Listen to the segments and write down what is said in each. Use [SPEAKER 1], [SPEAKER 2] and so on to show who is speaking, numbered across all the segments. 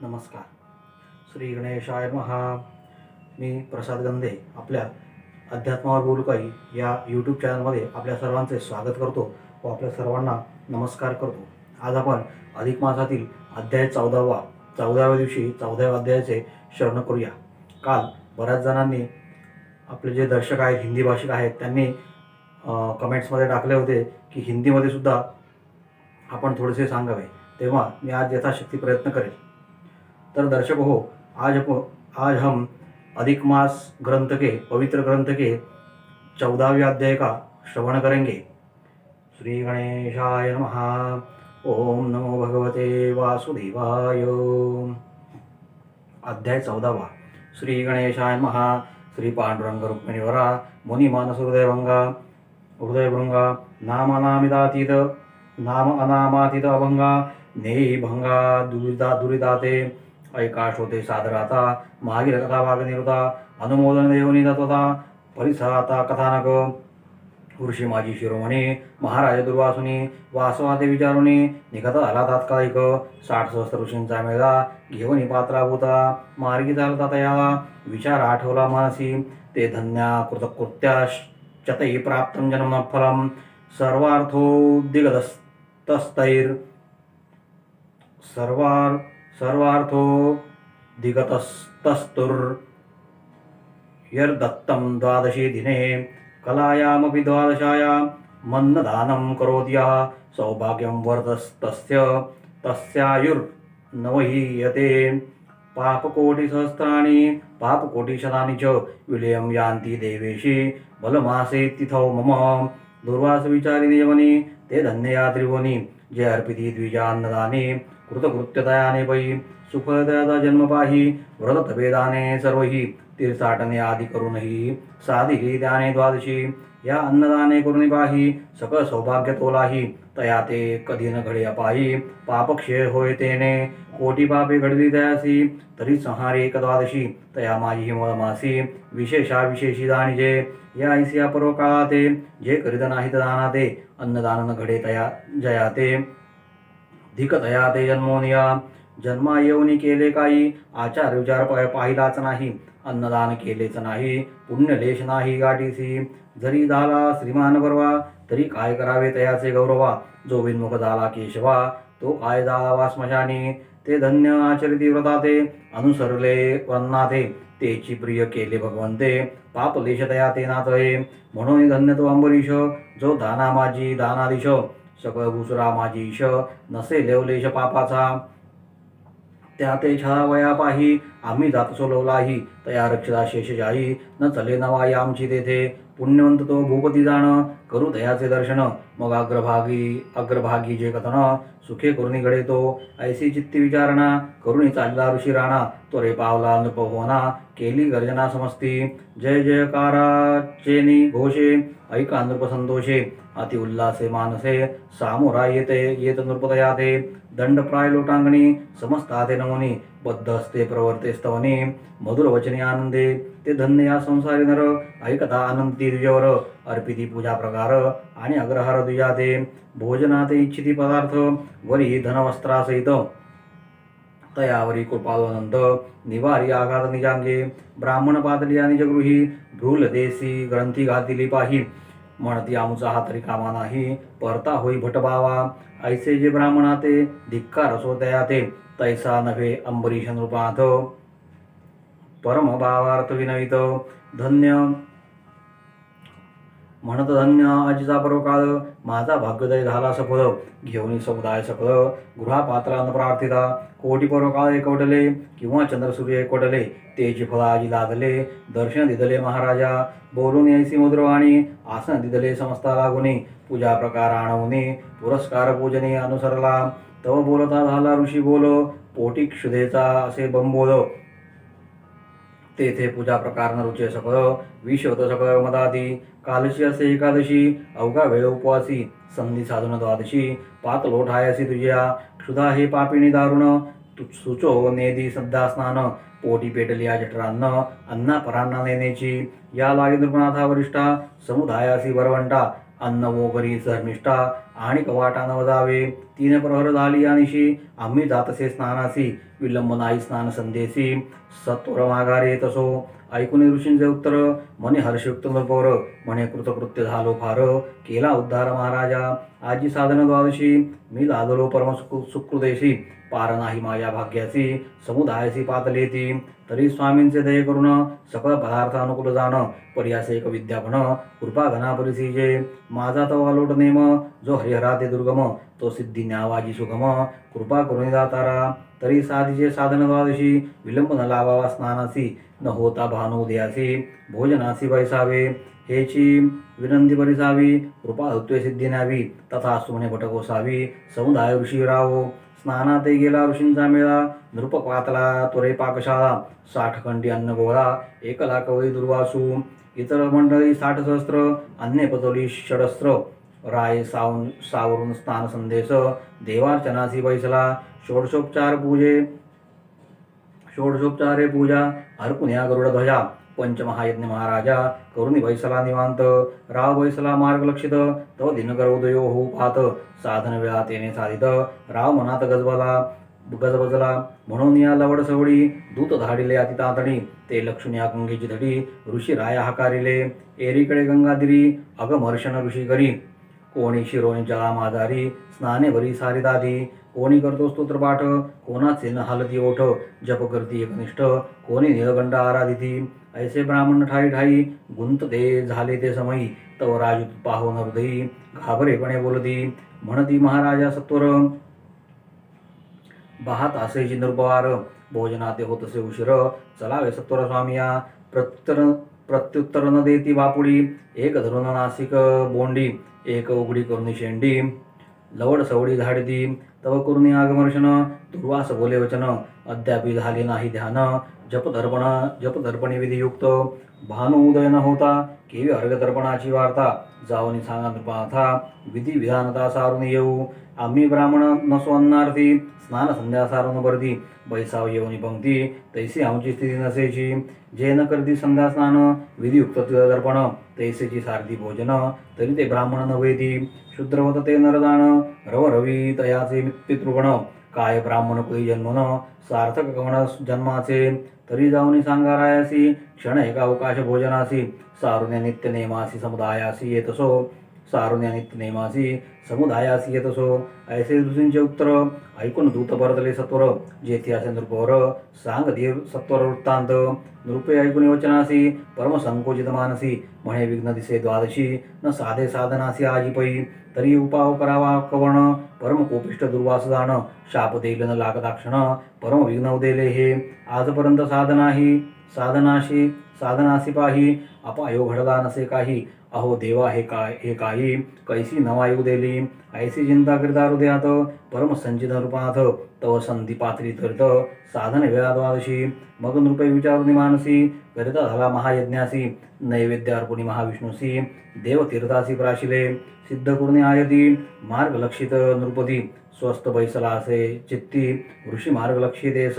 [SPEAKER 1] नमस्कार. श्री गणेशाय नमः. मी प्रसाद गंधे आपल्या अध्यात्मावर बोलू काही या यूट्यूब चॅनलमध्ये आपल्या सर्वांचे स्वागत करतो व आपल्या सर्वांना नमस्कार करतो. आज आपण अधिक मासातील अध्याय 14व्या दिवशी 14व्या अध्यायाचे श्रवण करूया. काल बऱ्याच जणांनी आपले जे दर्शक आहेत हिंदी भाषिक आहेत त्यांनी कमेंट्समध्ये टाकले होते की हिंदीमध्ये सुद्धा आपण थोडेसे सांगावे, तेव्हा मी आज यथाशक्ती प्रयत्न करेल. तर दर्शक हो, आज हम अधिक मास ग्रंथ के पवित्र ग्रंथ के 14वें अध्याय का श्रवण करेंगे. श्री गणेशाय नमः. ओम नमो भगवते वासुदेवाय. अध्याय 14वा. श्री गणेशाय नमः. श्री पांडुरंग रुक्मिणीवरा मुनी मानस हृदयभृंगा नाम अनामातीत अभंगा नेयी भंगा दुरिदाते ऐका श्रोते सादराता मागील कथा भाग निरुता अनुमोदन देवनी तत्वता परिसाता कथानक ऋषी माझी शिरोमणी महाराज दुर्वासुनी वासवाते विचारुनी निघत आला तात्कालिक 60 सहस्त्र ऋषींचा मेळा घेऊन पात्राभूता मार्गी चालता तया विचार आठवला मानसी ते धन्या कृतकृत्याश्चतै प्राप्तं जन्मफलम् सर्वार्थो दिगतस्तुर्यर्दत्तं द्वादशे दिने कलायामपि द्वादशायां मन्नदानं करोति यः सौभाग्यं वर्धस्तस्य तस्यायुर्नवहीयते पापकोटिशतानि च विलयं यान्ति देवेशि बलमासे तिथौ मम दुर्वास विचारिणी यवनी ते धन्यया त्रिभुवनी जे अर्पिती द्विजान्नदाने कृतकृत्यतयाने पै सुफलदयाचा जन्म पाही व्रत तपेदाने सर्वही तीर्थाटने आदि करूनही साधिली त्याने द्वादशी या अन्नदाने करुणी पाही सकळ सौभाग्य तोलाही तया ते कधी न घडे अपाही पापक्षय होय तेने कोटी पापे घडली तयासी तरी संहारे एक द्वादशी तया माझी हिममासी विशेषी दानिजे या ऐसिया पर्व काळाते जे करीत नाहीत दानाते अन्नदान न घडे तया जयाते धिक तया ते जन्मोनिया जन्मा येऊनी केले काही आचार विचार पाहिलाच नाही अन्नदान केलेच नाही पुण्यलेश नाही गाठीसी जरी झाला श्रीमान परवा तरी काय करावे तयाचे गौरवा जो विन्मुख झाला केशवा तो काय जावा स्मशानी ते धन्य आचरिती व्रताते अनुसरले वन्नाते तेची प्रिय केले भगवंते पापलेश तया ते नातये म्हणून धन्य तो अंबरीश जो दाना माझी दानाधीश सकळ भुसरा माझी ईश नसे लेवलेश पापाचा त्या ते छळावया पाही आम्ही जात सोलवलाही तया रक्षिता शेष जाई न चले नवाई आमची तेथे पुण्यवंत तो भूपती जाण करू तयाचे दर्शन मग अग्रभागी जे कथन सुखे करुणी घडे तो ऐसी चित्ती विचारणा करुणी चालला ऋषी राणा तो रे पावला नृपभुवना केली गर्जना समस्ती जय जयकाराचेनी घोषे ऐका नृप संतोषे अति उल्लासे मानसे सामोरा येत नृपतया ते दंड प्राय लोटांगणी समस्ताते नमोनी बद्ध असते प्रवर्ते स्तवनी मधुर वचने आनंदे ते धन्य या संसारी नर ऐकता आनंदी द्विजवर अर्पिती पूजा प्रकार आणि अग्रहार द्विजाते भोजनाते इच्छिती पदार्थ वरी धनवस्त्रासहित तयावरी कृपालनंद निवारी आघात निजांगे ब्राह्मण पातलिया निजगृही भ्रूल देसी ग्रंथी घातिली पाही म्हणती आमुचा हा तरी कामा नाही परता होई भटबावा ऐसे जे ब्राह्मणाते धिक्कार असो तयाते तैसा नव्हे अंबरीश नृपाथ परम भावार्थ विनवित धन्य म्हणत धन्य आजीचा पर्वकाळ माझा भाग्योदय झाला सफळ घेऊन समुदाय सकळ गृहापात्रान प्रार्थिता कोटी पर्वकाळ एकवटले किंवा चंद्रसूर्य एकवटले तेची फळ आजी लादले दर्शन दिदले महाराजा बोलून ऐसी मधुरवाणी आसन दिदले समस्ता लागुनी पूजा प्रकार आणवणे पुरस्कार पूजने अनुसरला तव बोलता झाला ऋषी बोल पोटी क्षुधेचा असे बंबोल तेथे पूजा प्रकार न रुचे सकळ विष होत सकळ मदाती कालशी असे एकादशी अवघा वेळ उपवासी संधी साधून द्वादशी पात लोठायसी तुझ्या क्षुधा हे पापिणी दारुण सुचो नेदी सद्दा स्नान पोटी पेटली या जठरान्न अन्ना परांना नेनेची या लागे नृपनाथा वरिष्ठा समुदायासी वरवंटा अन्न मोगरी धर्मिष्ठा आणि कवाटा न जावे. 3 प्रहर झाली आणि आम्ही जातसे स्नानासी, विलंब नाही स्नान संदेशी. सत्वर माघारे तसो ऐकून ऋषींचे उत्तर, म्हणे हर्षयुक्त नृपवर, म्हणे कृतकृत्य झालो फार, केला उद्धार महाराजा. आजी साधन द्वादशी, मी लादलो परम सुकृदेशी, पार नाही माझ्या भाग्याची, समुदायाची पातलेती. तरी स्वामींचे दये करून सकळ पदार्थ अनुकूल जाण, पर्यास एक विद्यापण, कृपा घना परिसीजे. माझा तवा लोट नेम, जो हरिहरा ते दुर्गम, तो सिद्धी न्यावाजी सुगम, कृपा करुणी दातारा. तरी साधीचे साधन द्वादशी, विलंब न लावावा स्नानासी, न होता भानोदयासी, भोजनासी बैसावे, हेची विनंती परिसावी. कृपा हत्वे सिद्धी न्यावी, तथा सुमने भटकोसावी, समुदाय ऋषी राहो. स्नानात गेला ऋषींचा मेळा, नृप पातला त्वरे पाकशाळा, 60 खंडी अन्न गोळा, 1,00,000 कवळी दुर्वासू. इतर मंडळी 60 सहस्त्र, अन्य पचवली षडस्त्र. राय सावरून स्नान संदेश, देवार्चनासी बैसला, षोडशोपचारे पूजा, अर्पुण्या गरुडध्वजा, पंचमहायज्ञ महाराजा, करुणी बैसला निवांत. राव बैसला मार्ग लक्षित, तव दिनकर उदयो होऊ पाहत, साधन वेळा तेने साधित. राव मनात गजबजला, म्हणून या लवड सवडी, दूत धाडिले अतितातडी, ते लक्ष्मी गंगेची धडी, ऋषी राया हकारिले. एरीकडे गंगादिरी, अगमर्शन ऋषी करी, कोणी शिरोणी जळा माझारी, स्नाने भरी सारी दादी. कोणी करतो स्तोत्रपाठ, कोणाचे न हलती ओठ, जप करती एकनिष्ठ, कोणी निळगंड आराधिती. ऐसे ब्राह्मण ठाई गुंत ते झाले ते समयी, तव राजूत पाहून हृदयी, घाबरेपणे बोलती. म्हणती महाराजा सत्वर, पाहत असेची नृपवार, भोजनाते होतसे उशीर, चलावे सत्वर स्वामिया. प्रत्युत्तर न देती बापुडी, एक धरून नासिक बोंडी, एक उघडी करुणी शेंडी. लवड सवडी झाडती, तव करुणी आगमर्शन, दुर्वास बोले वचन, अद्यापि झाले नाही ध्यान. जपदर्पणी विधियुक्त, भानु उदय न होता, केवी अर्घतर्पणाची वार्ता, जाऊनी सांगा नृपाथा, विधी विधानता सारून येऊ. आम्ही ब्राह्मण नसो अन्नार्थी, स्नान संध्या सारून बर्दी, बैसाव येऊनी पंक्ती, तैसी आमची स्थिती नसेची. जे न करती संध्या स्नान, विधियुक्त दर्पण, तैसेची सारथी भोजन, तरी ते ब्राह्मण नव्हेती. शूद्र होत ते नरदान, रवी तयाचे पितृगण, काय ब्राह्मण कुळी जन्मन, सार्थक कवण जन्माचे. तरी जाऊनी सांगा रायासी, क्षण एका अवकाश भोजनासी, सारुण्य नित्य नेमासी समुदायासी येतसो, सारुण्य नित्य नेमासी समुदायासी येतसो. ऐसे ऋषींचे उत्तर ऐकून दूत परतले सत्वर, जेथे असे नृपवर, सांग देव सत्वर वृत्तांत. नृपे ऐकून वचनासी, परम संकोचित मानसी, म्हणे विघ्न दिसे द्वादशी, न साधे साधनासी आजीपै. तरी उपाव करावा कवर्ण, परम कोपिष्ट दुर्वास जाण, शाप देईल न लागदाक्षण, परम विघ्न उदेले हे. आजपर्यंत साधनाशी पाही, अपायो घडला नसे काही. अहो देवा हे काही, कैसी नवायू देली. ऐसी चिंता करिता हृदयात, परम संचित रूपात, तव संधी पात्री तरित, साधन वेळा द्वादशी. मग नृपे विचारुनी मानसी, करिता झाला महायज्ञासी, नैवेद्य अर्पुणी महाविष्णूसी, देव तीर्थासी प्राशिले. सिद्ध करुणी आयती, मार्ग लक्षित नृपती, स्वस्थ बैसला असे चित्ती, ऋषी मार्ग लक्षितेस.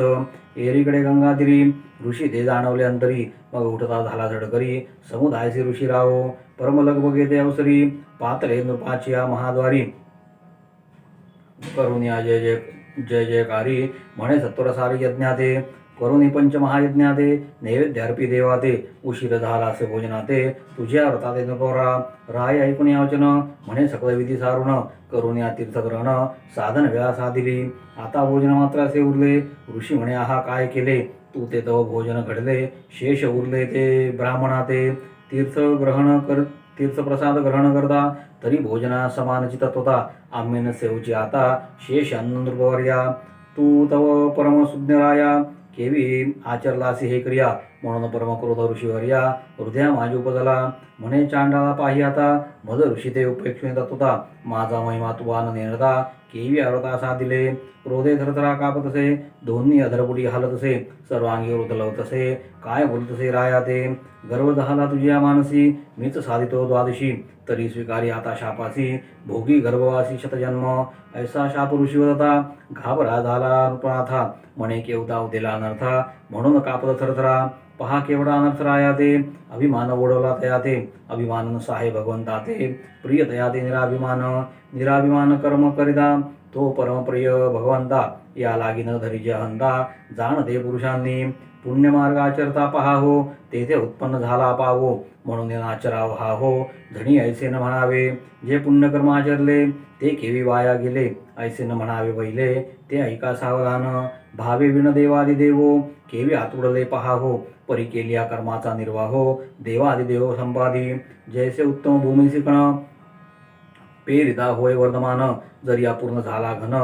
[SPEAKER 1] एरीकडे गंगातिरी, ऋषी ते जाणवले अंतरी, मग उठता झाला झडकरी, समुदायसी ऋषी राहो. परम लगबगे ते अवसरी, पातळे नृपाचिया महाद्वारी, करुणिया जय जयकारी, म्हणे सत्वर सारी यज्ञाते, करुणी पंचमहायज्ञाते, नैवेद्य अर्पी देवाते, उशीर झाला असे भोजनाते, तुझ्या व्रताते नृपवरा. राय ऐकून यावचन, म्हणे सकळ विधी सारुण, करुणी तीर्थग्रहण, साधन वेळा साधिली. आता भोजन मात्र असे उरले, ऋषी म्हणे आहा काय केले, तू ते तव भोजन घडले, शेष उरले ते ब्राह्मणाते. तीर्थप्रसाद ग्रहण करता, तरी भोजना समानची तत्वता, आम्ही न सेवची आता, शेष अन्न नृपवर्या. तू तव परम सुज्ञराया, केवी आचरलासी हे क्रिया, म्हणून परमक्रोध ऋषीवर्या, हृदया माझी उपजला. म्हणे चांडाळा पाही आता, मज ऋषी ते उपेक्षित तत्वता, माझा महिमा तुवान नेणता, केवी अरता साधिले. क्रोधे थरथरा कापतसे, दोन्ही अधरपुटी हालतसे, सर्वांगी रुतलवतसे, काय बोलतसे राया ते. गर्व झाला तुझ्या मानसी, मीच साधितो द्वादशी, तरी स्वीकारी आता शापासी, भोगी गर्भवासी शतजन्म. ऐसा शाप ऋषी होता, घाबरा झाला नृपनाथा, म्हणे केवता उदेला अनर्था, म्हणून कापत थरथरा. पहा केवढा अनर्थ राया ते, अभिमान ओढवला तया ते, अभिमान साहे भगवंता ते, प्रिय तया ते निराभिमान, निराभिमान कर्म करिता तो परमप्रिय भगवंता, या लागी न धरीजे अहंता, जाण ते पुरुषांनी, पुण्यमार्ग आचरता पहा हो, तेथे उत्पन्न झाला पावो, म्हणून नाचराव हा हो, धणी ऐसे न म्हणावे, जे पुण्यकर्म आचरले ते केवी वाया गेले, ऐसे न म्हणावे पहिले, ते ऐका सावधान, भावे विण देवादिदेवो, केवी आतुडले पहा हो, परी केली या कर्माचा निर्वाहो, देवादिदेव संपादी, जैसे उत्तम भूमी शिकण, पेरिता होय वर्धमान, जरी अपूर्ण झाला घन,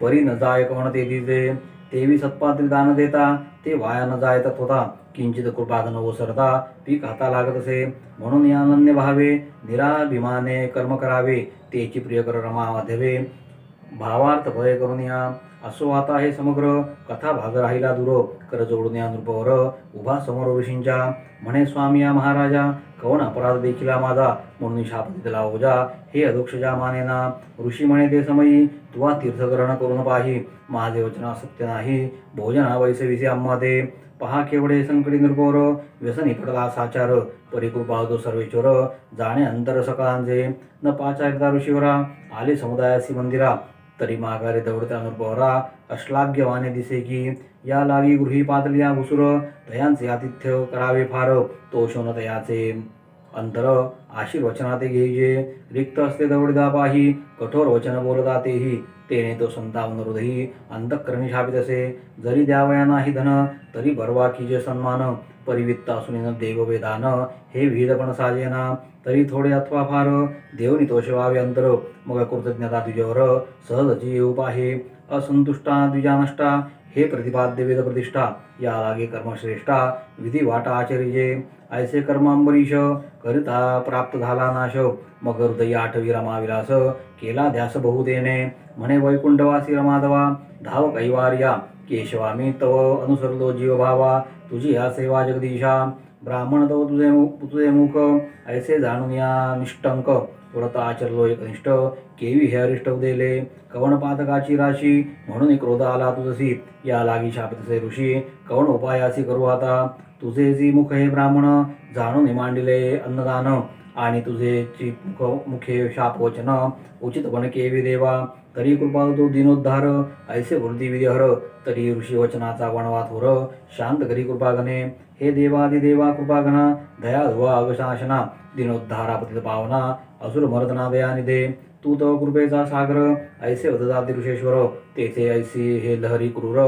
[SPEAKER 1] परी न जाय कवण ते दिसे, तेवी सत्पात्री दान देता, ते वाया न जाय तत्वता, किंचित कृपाघन ओसरता, पीक हाता लागत असे, म्हणून या अनन्य भावे, निराभिमाने कर्म करावे, तेची प्रियकर रमा माध्यवे, भावार्थ भय करून या, असो आता हे समग्र, कथा भाग राहिला दूर, कर जोडून या नृपवर, उभा समोर ऋषींच्या, म्हणे स्वामी या महाराजा, कवण अपराध देखीला माझा, म्हणून शाप दिला ओजा, हे अदोक्षजा मानेना, ऋषी म्हणे ते समयी, तुवा तीर्थग्रहण करून पाही, माझे वचन सत्य नाही, भोजना वैसविसे आम्हा दे, पहा केवढे संकटी नृपोर, व्यसनी पडला साचार, परिकृपा तो सर्वेश्वर, जाणे अंतर सकळांचे, न पाचारिता ऋषीवरा, आले समुदायासी मंदिरा, तरी माघारी दौडत्या नृपवरा, अश्लाघ्यवाने दिसे की, या लागी गृही पातलिया भुसुर, तयांचे आतिथ्य करावे फार, तो शोन तयाचे अंतर, आशीर्वचना ते घेईजे, रिक्त असते दौडदा पाही, कठोर वचन बोलता तेही, तेने तो संतावून हृदयी, अंतःकरणी शापित असे, जरी द्यावया नाही धन, तरी बरवा कीजे सन्मान, परिवित्त असून देव वेदान, हे विहित पण साजेना, तरी थोडे अथवा फार, देवनी तो शिवावे अंतर, मग कृतज्ञता तुझ्यावर, सहजची येऊ पाहे, असंतुष्टा द्विजा नष्टा, हे प्रतिपाद्य वेद प्रतिष्ठा, या लागे कर्मश्रेष्ठा, विधी वाटा आचरिजे, ऐसे कर्म अंबरीश, करिता प्राप्त झाला नाश, मग हृदयी आठवी रमाविलास, केला ध्यास बहुतेने, म्हणे वैकुंठवासी रमाधवा, धाव कैवार्या, केशवा मी तव अनुसरलो जीवभावा, तुझी या सेवा जगदीशा, ब्राह्मण तव तुझे मुख, ऐसे जाणून या निष्टंक, व्रत आचरलो एकनिष्ठ, केवी हे अरिष्ट उदेले, कवण पातकाची राशी, म्हणून क्रोध आला तुझसी, या लागी शापितसे ऋषी, कवण उपायासी करू आता, तुझे जी मुख हे ब्राह्मण, जाणून मांडिले अन्नदान, आणि तुझे मुखे शापवचन, उचित पण केवी देवा, तरी कृपा तो दिनोद्धार, ऐसे वृद्धी विधिहर, तरी ऋषी वचनाचा वणवा थोर, शांत करी कृपागणे, हे देवादिदेवा कृपागणा, दया धुवा अगशासना, दिनोद्धारा पतित पावना, असुर मर्दना दयानिधे, तू तव कृपेचा सागर, ऐसे वददाती ऋषेश्वर, तेथे ऐसी हे लहरी क्रूर,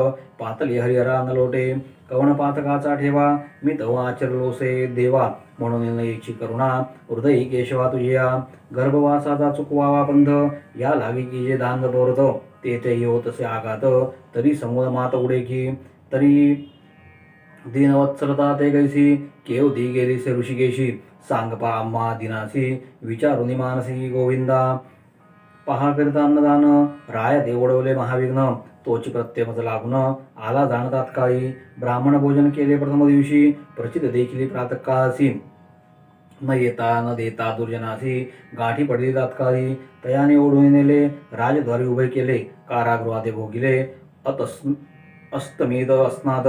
[SPEAKER 1] पातली हरिहरा न लोटे, कवण पातकाचा ठेवा, मी तव आचरलोसे देवा, म्हणून नयेची करुणा, हृदयी केशवा तुझिया, गर्भवासाचा चुकवावा पंथ, या लागी की जे दांग बोरत, तेथेही होतसे आघात, तरी समूळ मात उडे की, तरी दीनवत्सलता ते कैसी, केव दी गेलीसे ऋषिकेशी, सांग पा आम्हा दिनासी, विचारुनी मानसी गोविंदा, पहा करिता अन्नदान, राय देवडवले महाविघ्न, तोची प्रत्यमच लागून, आला जाण तात्काळी, ब्राह्मण भोजन केले प्रथम दिवशी, प्रचित देखील प्रातकाळसी, न येता न देता दुर्जनासी, गाठी पडली तात्काळी, तयाने ओढून नेले, राजद्वारी उभे केले, कारागृहाते भोगिले, अस्तमित अस्नात,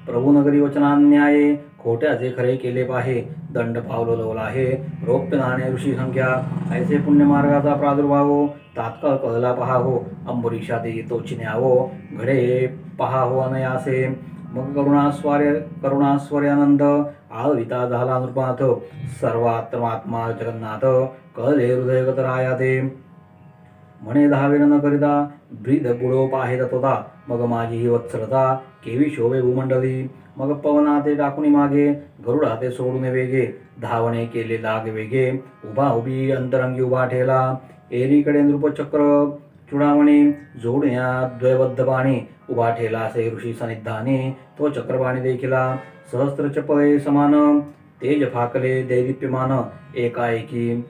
[SPEAKER 1] प्रभुनगरी वचनान्याये, खोट्याचे खरे केले पाहे, दंड पावलो लवला आहे, रौप्य नाणे ऋषी संख्या, ऐसे पुण्यमार्गाचा प्रादुर्भाव, तात्काळ कळला पहा हो, अंबरीषा ते तोची न्यावो, घडे पहा हो अनयासे, मग करुणास्वर्यानंद, आळविता झाला नृपनाथ, सर्वात्मात्मा जगन्नाथ, कळले हृदयगत राया ते, म्हणे दहावेन न करिता, ब्रीद बुडो पाहे तत्वता, मग माझी ही वत्सलता, केवी शोभे भूमंडली, मग पवनाते टाकुनी मागे, गरुडाते सोडून वेगे, धावणे केले लाग वेगे, उभा उभी अंतरंगी उभा ठेला, एरीकडे नृपचक्र चुडामणी, जोडण्या द्वयबद्ध बाणी, उभा ठेला असे ऋषी सन्निधानी, तो चक्रबाणी देखिला, सहस्त्र चपळे समान, तेज फाकले दैदिप्यमान, एकाएकी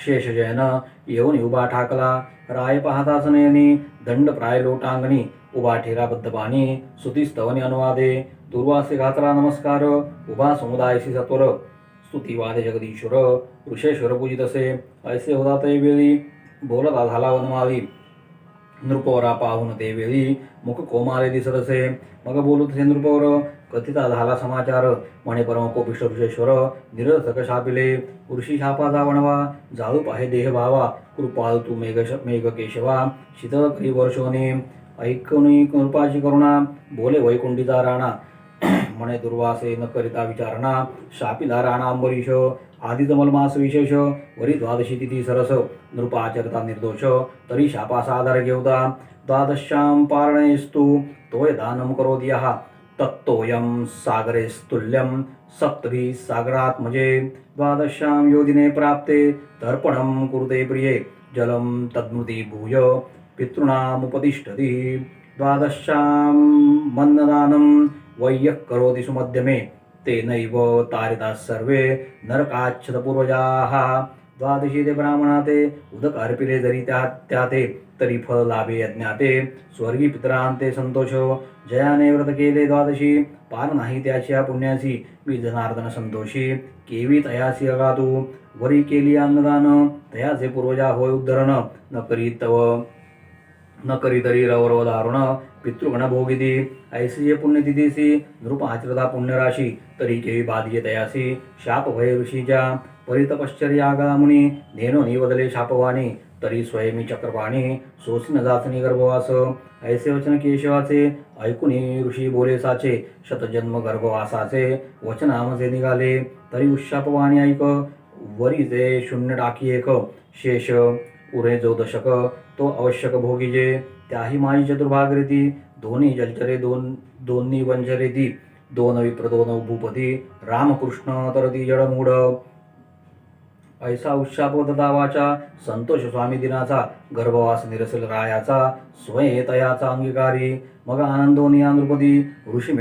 [SPEAKER 1] शेषजयन येऊन उभा ठाकला, राय पाहताच नयनी, दंड प्राय लोटांगणी, उभा ठेरा बद्धबाणी, स्तुतीस्तवनी अनुवादे, दुर्वासे घातला नमस्कार, उभा समुदायशी सत्वर, स्तुतिवादे जगदीश्वर, ऋषेश्वर पूजित असे, ऐसे होता ते वेळी, बोलता झाला वनमाळी, नृपवरा पाहून ते वेळी, मुख कोमाले दिसत असे, मग बोलत असे नृपवर, कथिता झाला समाचार, म्हणे परमकोपिष्ट ऋषेश्वर निरर्थक शापिले. ऋषी शापाचा वणवा, जाळू पाहे देह भावा, कृपाल तू मेघ केशवा, शीतल करी वर्षोनी. ऐकूनी कृपाची करुणा, बोले वैकुंठीचा राणा, म्हणे दुर्वासे न करिता विचारणा, शापिला राणा अंबरीश. आदित मलमास विशेष, वरी द्वादशी तिथी सरस, नृपाचरता निर्दोष, तरी शापासा आधार घेवता. द्वादश्याम पारणेस्तु तोय दानम करोदियः, तत्तोयम सागरेस्तुल्यम सप्तभी सागरात्मजे. द्वादश्याम योदिने प्राप्ते तर्पणम कुरुते प्रिये, जलम तद्मृती भूय पितॄणामुपतिष्ठति. द्वादश्याम मन्नदानं वय्यः करोति सुमध्यमे, तेनैव तारिताः सर्वे नरकाच्छतपूर्वजाः. द्वादशी ते ब्राह्मणा ते उदक अर्पिले जरी त्या ते, तरी फळ लाभे अज्ञाते, स्वर्गी पितरांते संतोष. जयाने व्रत केले द्वादशी, पार नाही त्याच्या पुण्यासी, मी जनार्दन संतोषी. केवी तयासी अगातू, वरी केली अन्नदान, तयाचे पूर्वजा होय उद्धरण. न करी तरी रवरव दारुण, पितृगण भोगिती. ऐसी जे पुण्यतिथीसी, नृप आचरता पुण्यराशी, तरी केवी बाधिये तयासी. शाप भय ऋषीच्या, परितपश्चर्यागा मुनी, नेनो निवदले शापवाणी, तरी स्वयमी चक्रपाणी, सोसी न जाचनी गर्भवास. ऐसे वचन केशवाचे, ऐकुनी ऋषी बोले साचे, शतजन्म गर्भवासाचे वचन आमचे निघाले. तरी उशापवाणी ऐक, वरी ते शून्य टाकी एक, शेष उरे जो दशक, तो आवश्यक भोगीजे. त्याही माई चतुर्भागरीती, दोन्ही जलचरे दोन्ही वंचरेती, दोन विप्र दोन भूपती, रामकृष्ण तरती जडमूढ. ऐसा उशाप तथा वाचा, संतोष स्वामी दिनाचा, गर्भवास निरसेल रायाचा, स्वयं तयाचा अंगीकारी. मग आनंदोनिया नृपती, ऋषी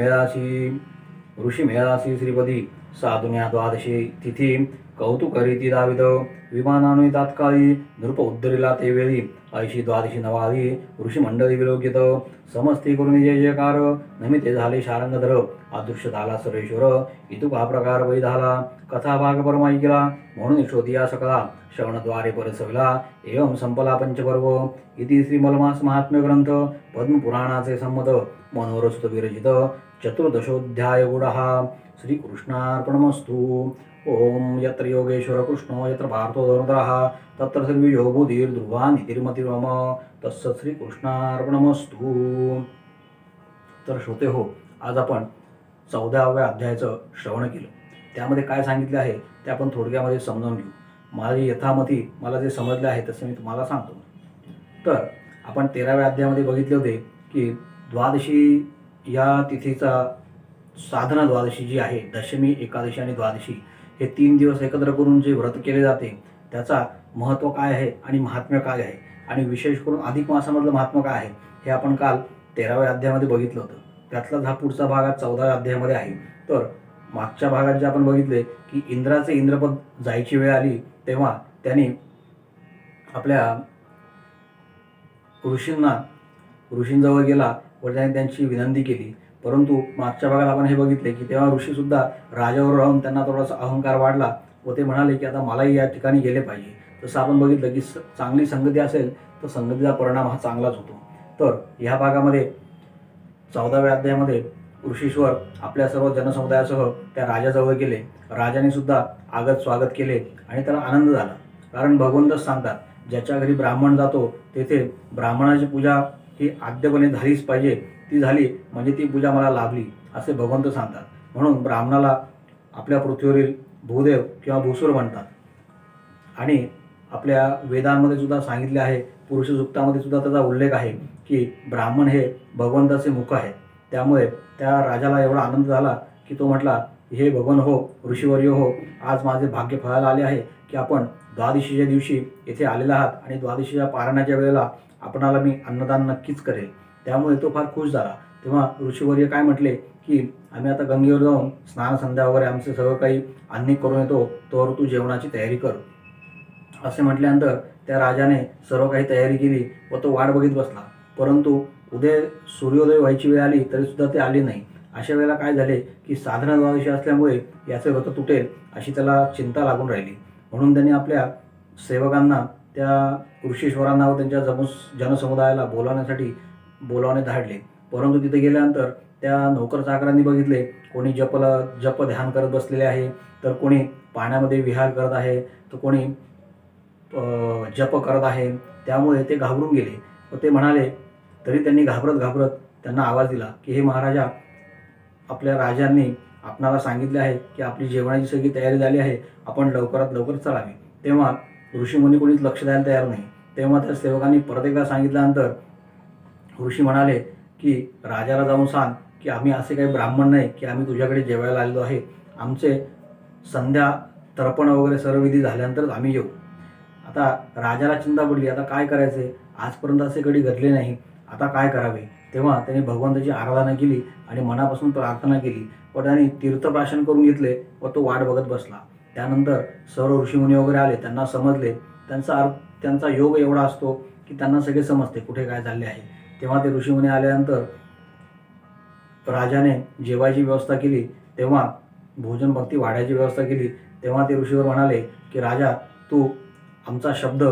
[SPEAKER 1] मेळासी श्रीपदी. साधुन्या द्वादशी तिथी, कौतुक रीती दाविद, विमानानुई तात्काळी, नृप उद्धरिला ते वेळी. ऐशी द्वादशी नवाळी, ऋषी मंडळी विलोकित, समस्ती करून जय जयकार, नमिते झाले शारंगधर. अदृश्य झाला सर्वेश्वर, इतुका प्रकार वै झाला, कथा भाग परमाई केला, म्हणून शोधिया सकला, श्रवणद्वारे परसविला. एवं संपला पंचपर्व. इति श्री मलमास महात्म्य ग्रंथ पद्मपुराणाचे संमत मनोरसुत विरचित चतुर्दशोध्याय गुढः. श्रीकृष्णार्पणमस्तु. ओम यत्र योगेश्वर कृष्णो यत्र पार्थो धनुर्धरः, तत्र सर्वयो बुद्धिर्ध्रुवा नीतिर्मतिर्मम. तत्सत् श्रीकृष्णार्पणमस्तु. तर श्रोते हो, आज आपण 14व्या अध्यायाचं श्रवण केलं. त्यामध्ये काय सांगितले आहे ते आपण थोडक्यामध्ये समजून घेऊ. माझी यथामती मला जे समजले आहे तसे मी तुम्हाला सांगतो. तर आपण 13व्या अध्यायामध्ये बघितले होते की द्वादशी या तिथीचा साधना द्वादशी जी आहे, दशमी, एकादशी आणि द्वादशी, हे 3 दिवस एकत्र करून जे व्रत केले जाते त्याचा महत्त्व काय आहे आणि महात्म्य काय आहे, आणि विशेष करून अधिक मासामधलं महात्म्य काय आहे हे आपण काल 13व्या अध्यायामध्ये बघितलं होतं. त्यातलाच हा पुढचा भाग आज 14व्या अध्यायामध्ये आहे. तर मागच्या भागात जे आपण बघितले की इंद्राचे इंद्रपद जायची वेळ आली तेव्हा त्यांनी आपल्या ऋषींजवळ गेला व त्याने त्यांची विनंती केली. परंतु मागच्या भागात आपण हे बघितले की तेव्हा ऋषीसुद्धा राजावर राहून त्यांना थोडासा अहंकार वाढला व ते म्हणाले की आता मलाही या ठिकाणी गेले पाहिजे. तसं आपण बघितलं की चांगली संगती असेल तर संगतीचा परिणाम हा चांगलाच होतो. तर ह्या भागामध्ये 14व्या अध्यायामध्ये ऋषीश्वर आपल्या सर्व जनसमुदायासह त्या राजाजवळ गेले. राजाने सुद्धा आगत स्वागत केले आणि त्याला आनंद झाला. कारण भगवंतच सांगतात, ज्याच्या घरी ब्राह्मण जातो तेथे ब्राह्मणाची पूजा ही आद्यपणे झालीच पाहिजे. ती झाली म्हणजे ती पूजा मला लाभली असे भगवंत सांगतात. म्हणून ब्राह्मणाला आपल्या पृथ्वीवरील भूदेव किंवा भूसूर म्हणतात. आणि आपल्या वेदांमध्ये सुद्धा सांगितले आहे, पुरुष सूक्तामध्ये सुद्धा त्याचा उल्लेख आहे की ब्राह्मण हे भगवंताचे मुख आहेत. त्यामुळे त्या राजाला एवढा आनंद झाला की तो म्हटला, हे भगवान हो, ऋषीवर्य हो, आज माझे भाग्य फळायला आले आहे की आपण द्वादशीच्या दिवशी येथे आलेला आहात आणि द्वादशीच्या पारणाच्या वेळेला आपणाला मी अन्नदान नक्कीच करेल. त्यामुळे तो फार खुश झाला. तेव्हा ऋषीवर्य काय म्हटले की आम्ही आता गंगेवर जाऊन स्नान संध्या वगैरे आमचे सगळं काही अन्निक करून येतो, तोवर तू जेवणाची तयारी कर असे म्हटल्यानंतर त्या राजाने सर्व काही तयारी केली व तो वाट बघत बसला. परंतु सूर्योदय व्हायची वेळ आली तरी सुद्धा ते आले नाही. अशा वेळेला काय झाले की साधना द्वादशी असल्यामुळे याचे व्रत तुटेल अशी त्याला चिंता लागून राहिली. म्हणून त्यांनी आपल्या सेवकांना त्या ऋषीश्वरांना व त्यांच्या जनसमुदायाला बोलावणे धाडले. परंतु तिथे गेल्यानंतर त्या नोकर चाकरांनी बघितले, कोणी जप ध्यान करत बसलेले आहे, तर कोणी पाण्यामध्ये विहार करत आहे, तर कोणी जप करत आहे. त्यामुळे ते घाबरून गेले व ते म्हणाले, तरी त्यांनी घाबरत घाबरत त्यांना आवाज दिला की हे महाराजा, आपल्या राजांनी आपणाला सांगितले आहे की आपली जेवणाची सगळी तयारी झाली आहे, आपण लवकरात लवकर चलावे. तेव्हा ऋषीमुनी कोणीच लक्ष द्यायला तयार नाही. तेव्हा त्या सेवकांनी परत एकदा सांगितल्यानंतर ऋषी म्हणाले की राजाला जाऊन सांग की आम्ही असे काही ब्राह्मण नाही की आम्ही तुझ्याकडे जेवायला आलेलो आहे. आमचे संध्या तर्पण वगैरे सर्व विधी झाल्यानंतरच आम्ही येऊ. आता राजाला चिंता पडली, आता काय करायचे, आजपर्यंत असे कधी घडले नाही, आता काय करावे. तेव्हा त्यांनी भगवंताची आराधना केली आणि मनापासून प्रार्थना केली व त्यांनी तीर्थप्राशन करून घेतले व तो वाट बघत बसला. त्यानंतर सर्व ऋषीमुनी वगैरे आले, त्यांना समजले, त्यांचा योग एवढा असतो की त्यांना सगळे समजते कुठे काय चालले आहे. तेव्हा ते ऋषीमुनी आल्यानंतर राजाने जेवायची व्यवस्था केली, तेव्हा भोजन भक्ती वाढायची व्यवस्था केली. तेव्हा ते ऋषीवर म्हणाले की राजा, तू आमचा शब्द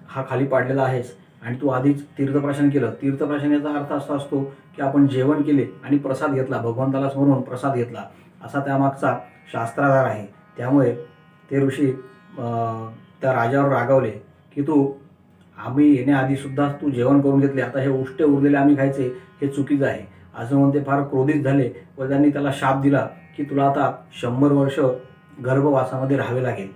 [SPEAKER 1] हा खाली पाडलेला आहेस आणि तू आधीच तीर्थप्राशन केलं. तीर्थप्राशन याचा अर्थ असा असतो की आपण जेवण केले आणि प्रसाद घेतला, भगवंताला स्मरून प्रसाद घेतला, असा त्यामागचा शास्त्राधार आहे. त्यामुळे ते ऋषी त्या राजावर रागावले की आम्ही येण्याआधीसुद्धा तू जेवण करून घेतले, आता हे उष्टे उरलेले आम्ही खायचे, हे चुकीचं आहे असं म्हणून ते फार क्रोधित झाले व त्यांनी त्याला शाप दिला की तुला आता 100 वर्ष गर्भवासामध्ये राहावे लागेल.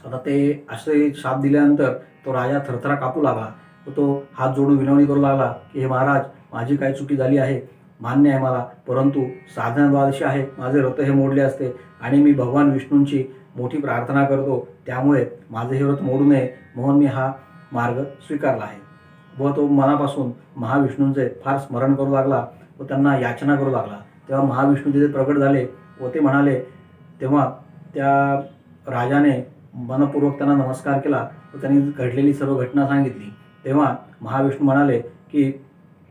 [SPEAKER 1] आता ते असे शाप दिल्यानंतर तो राजा थरथरा कापू लागला व तो हात जोडून विनवणी करू लागला की हे महाराज, माझी काय चुकी झाली आहे मान्य आहे मला, परंतु साधना द्वादशी आहे, माझे व्रत हे मोडले असते आणि मी भगवान विष्णूंची मोठी प्रार्थना करतो, त्यामुळे माझे हे व्रत मोडू नये म्हणून मी हा मार्ग स्वीकारला आहे. व तो मनापासून महाविष्णूंचे फार स्मरण करू लागला व त्यांना याचना करू लागला. तेव्हा महाविष्णू तिथे प्रकट झाले व ते म्हणाले, तेव्हा त्या राजाने मनपूर्वक त्यांना नमस्कार केला व त्यांनी घडलेली सर्व घटना सांगितली. तेव्हा महाविष्णू म्हणाले की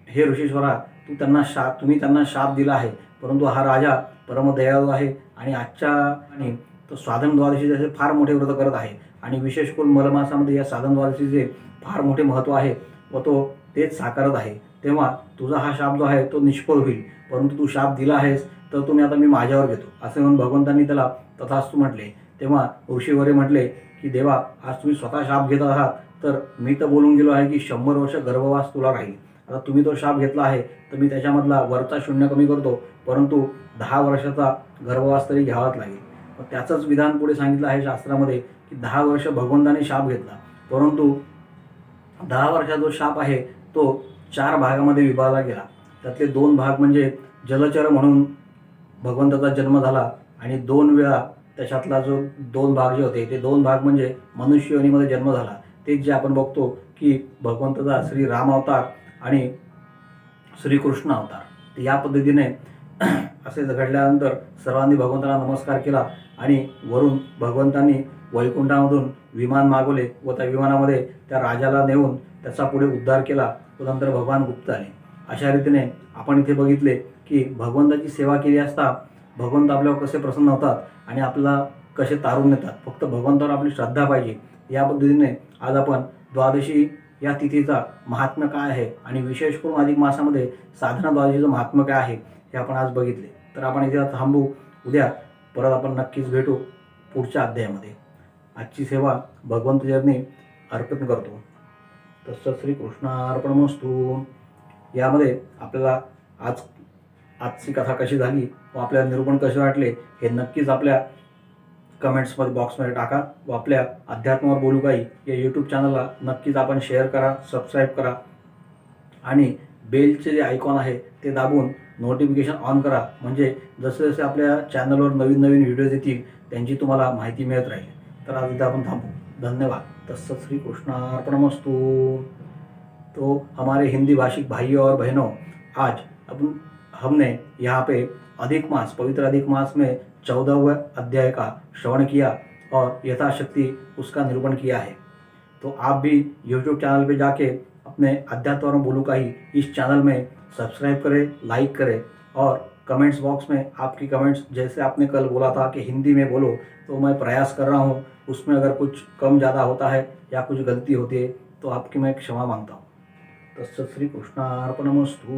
[SPEAKER 1] हे ऋषीश्वरा, तुम्ही त्यांना शाप दिला आहे, परंतु हा राजा परमदयाळू आहे आणि आणि तो साधन द्वादशीचे फार मोठे व्रत करत आहे आणि विशेष करून मलमासामध्ये या साधन द्वादशीचे फार मोठे महत्त्व आहे व तो तेच साकारत आहे. तेव्हा तुझा हा शाप जो आहे तो निष्फळ होईल, परंतु तू शाप दिला आहेस तर तुम्ही आता मी माझ्यावर घेतो असे म्हणून भगवंतांनी त्याला तथास्तु म्हटले. तेव्हा ऋषीवरे म्हटले की देवा, आज तुम्ही स्वतः शाप घेत आहात, तर मी तर बोलून गेलो आहे की 100 वर्ष गर्भवास तुला राहील. आता तुम्ही तो शाप घेतला आहे तर मी त्याच्यामधला वरचा शून्य कमी करतो, परंतु 10 वर्षाचा गर्भवास तरी घ्यावाच लागेल. त्याचंच विधान पुढे सांगितलं आहे शास्त्रामध्ये की 10 वर्ष भगवंताने शाप घेतला, परंतु 10 वर्षाचा जो शाप आहे तो 4 भागामध्ये विभागला गेला. त्यातले 2 भाग म्हणजे जलचर म्हणून भगवंताचा जन्म झाला आणि 2 वेळा त्याच्यातला जो 2 भाग जे होते ते 2 भाग म्हणजे मनुष्य योनीमध्ये जन्म झाला. तेच जे आपण बघतो की भगवंताचा श्री राम अवतार आणि श्रीकृष्ण अवतार. तर या पद्धतीने असे घडल्यानंतर सर्वांनी भगवंताला नमस्कार केला आणि वरून भगवंतांनी वैकुंठामधून विमान मागवले व त्या विमानामध्ये त्या राजाला नेऊन त्याचा पुढे उद्धार केला व नंतर भगवान गुप्त आले. अशा रीतीने आपण इथे बघितले की भगवंताची सेवा केली असता भगवंत आपल्यावर कसे प्रसन्न होतात आणि आपल्याला कसे तारून नेतात. फक्त भगवंतावर आपली श्रद्धा पाहिजे. या पद्धतीने आज आपण द्वादशी या तिथीचा महात्म्य काय आहे आणि विशेष करून अधिक मासामध्ये साधना द्वादशीचं महात्म्य काय आहे हे आपण आज बघितले. तर आपण इथे थांबू. उद्या परत आपण नक्कीच भेटू पुढच्या अध्यायामध्ये. आजची सेवा भगवंत चरणी अर्पण करतो. तसंच श्रीकृष्णार्पणमस्तु. यामध्ये आपल्याला आजची कथा कशी झाली व आपल्याला निरूपण कसे वाटले हे नक्कीच आपल्या कमेंट्समध्ये बॉक्समध्ये टाका व आपल्या अध्यात्मावर बोलू काही या यूट्यूब चॅनलला नक्कीच आपण शेअर करा, सबस्क्राईब करा आणि बेलचे जे आयकॉन आहे ते दाबून नोटिफिकेशन ऑन करा, म्हणजे जसे जसे आपल्या चॅनलवर नवीन नवीन व्हिडिओज येतील त्यांची तुम्हाला माहिती मिळत राहील. तर आज इथे आपण थांबू. धन्यवाद. तत्सत श्रीकृष्णार्पणमस्तु. तो हमारे हिंदी भाषिक भाइयों और बहनों, आज हमने यहाँ पे अधिक मास, पवित्र अधिक मास में 14वें अध्याय का श्रवण किया और यथाशक्ति उसका निरूपण किया है. तो आप भी यूट्यूब चैनल पे जाके अपने अध्यात्म और बोलू का ही इस चैनल में सब्सक्राइब करें, लाइक करें और कमेंट्स बॉक्स में आपकी कमेंट्स, जैसे आपने कल बोला था कि हिंदी में बोलो, तो मैं प्रयास कर रहा हूँ. उसमें अगर कुछ कम ज़्यादा होता है या कुछ गलती होती है तो आपकी मैं क्षमा मांगता हूँ. तत्सत श्रीकृष्णार्पणमस्तु.